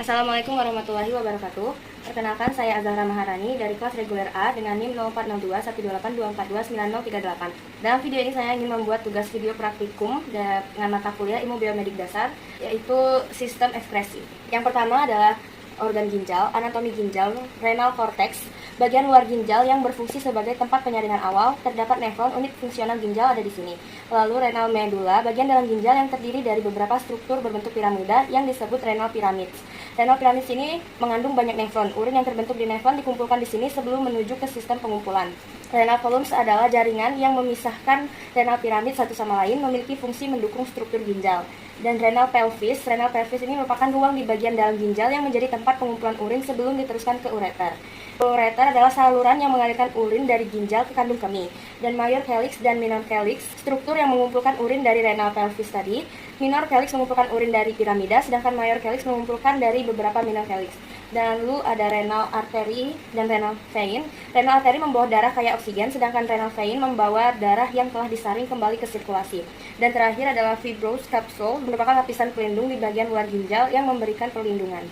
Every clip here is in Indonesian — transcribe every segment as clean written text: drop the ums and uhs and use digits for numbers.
Assalamualaikum warahmatullahi wabarakatuh. Perkenalkan, saya Azahra Maharani dari kelas reguler A dengan NIM 0462 128 242 9038. Dalam video ini saya ingin membuat tugas video praktikum dengan mata kuliah Ilmu Biomedik Dasar, yaitu Sistem Ekskresi. Yang pertama adalah organ ginjal, anatomi ginjal, renal cortex. Bagian luar ginjal yang berfungsi sebagai tempat penyaringan awal, terdapat nefron, unit fungsional ginjal ada di sini. Lalu renal medula, bagian dalam ginjal yang terdiri dari beberapa struktur berbentuk piramida yang disebut renal pyramids. Renal pyramids ini mengandung banyak nefron. Urin yang terbentuk di nefron dikumpulkan di sini sebelum menuju ke sistem pengumpulan. Renal columns adalah jaringan yang memisahkan renal piramid satu sama lain, memiliki fungsi mendukung struktur ginjal. Dan renal pelvis ini merupakan ruang di bagian dalam ginjal yang menjadi tempat pengumpulan urin sebelum diteruskan ke ureter. Ureter adalah saluran yang mengalirkan urin dari ginjal ke kandung kemih. Dan major calyx dan minor calyx, struktur yang mengumpulkan urin dari renal pelvis tadi. Minor calyx mengumpulkan urin dari piramida, sedangkan major calyx mengumpulkan dari beberapa minor calyx. Dan lalu ada renal artery dan renal vein. Renal artery membawa darah kaya oksigen, sedangkan renal vein membawa darah yang telah disaring kembali ke sirkulasi. Dan terakhir adalah fibrous capsule, merupakan lapisan pelindung di bagian luar ginjal yang memberikan perlindungan.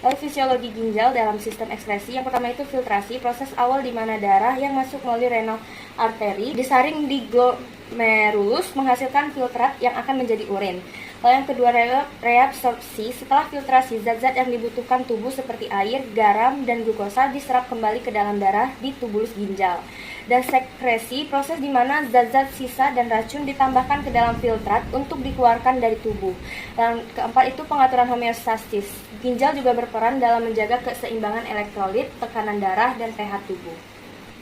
Lalu fisiologi ginjal dalam sistem ekskresi, yang pertama itu filtrasi, proses awal di mana darah yang masuk melalui renal artery disaring di glomerulus menghasilkan filtrat yang akan menjadi urin. Lalu yang kedua adalah reabsorpsi, setelah filtrasi zat-zat yang dibutuhkan tubuh seperti air, garam, dan glukosa diserap kembali ke dalam darah di tubulus ginjal. Dan sekresi, proses di mana zat-zat sisa dan racun ditambahkan ke dalam filtrat untuk dikeluarkan dari tubuh. Dan keempat itu pengaturan homeostasis. Ginjal juga berperan dalam menjaga keseimbangan elektrolit, tekanan darah, dan pH tubuh.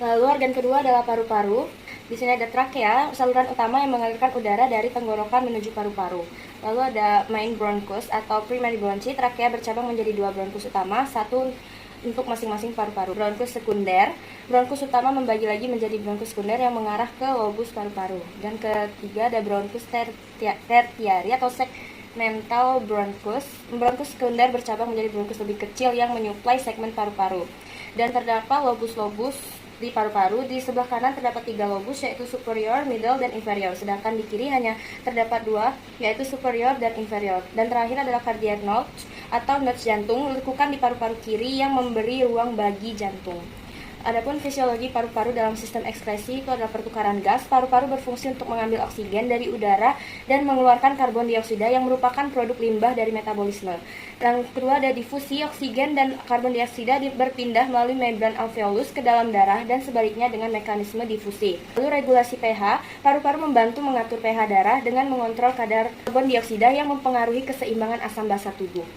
Lalu organ kedua adalah paru-paru. Di sini ada trakea, saluran utama yang mengalirkan udara dari tenggorokan menuju paru-paru. Lalu ada main bronchus atau primary bronchi. Trakea bercabang menjadi dua bronchus utama, satu untuk masing-masing paru-paru. Bronchus sekunder. Bronchus utama membagi lagi menjadi bronchus sekunder yang mengarah ke lobus paru-paru. Dan ketiga ada bronchus tertiary atau segmental bronchus. Bronchus sekunder bercabang menjadi bronchus lebih kecil yang menyuplai segmen paru-paru. Dan terdapat lobus-lobus di paru-paru. Di sebelah kanan terdapat 3 lobus, yaitu superior, middle, dan inferior. Sedangkan di kiri hanya terdapat 2, yaitu superior dan inferior. Dan terakhir adalah cardiac notch atau notch jantung, lekukan di paru-paru kiri yang memberi ruang bagi jantung. Adapun fisiologi paru-paru dalam sistem ekskresi itu adalah pertukaran gas. Paru-paru berfungsi untuk mengambil oksigen dari udara dan mengeluarkan karbon dioksida yang merupakan produk limbah dari metabolisme. Yang kedua ada difusi, oksigen dan karbon dioksida berpindah melalui membran alveolus ke dalam darah dan sebaliknya dengan mekanisme difusi. Lalu regulasi pH, paru-paru membantu mengatur pH darah dengan mengontrol kadar karbon dioksida yang mempengaruhi keseimbangan asam basa tubuh.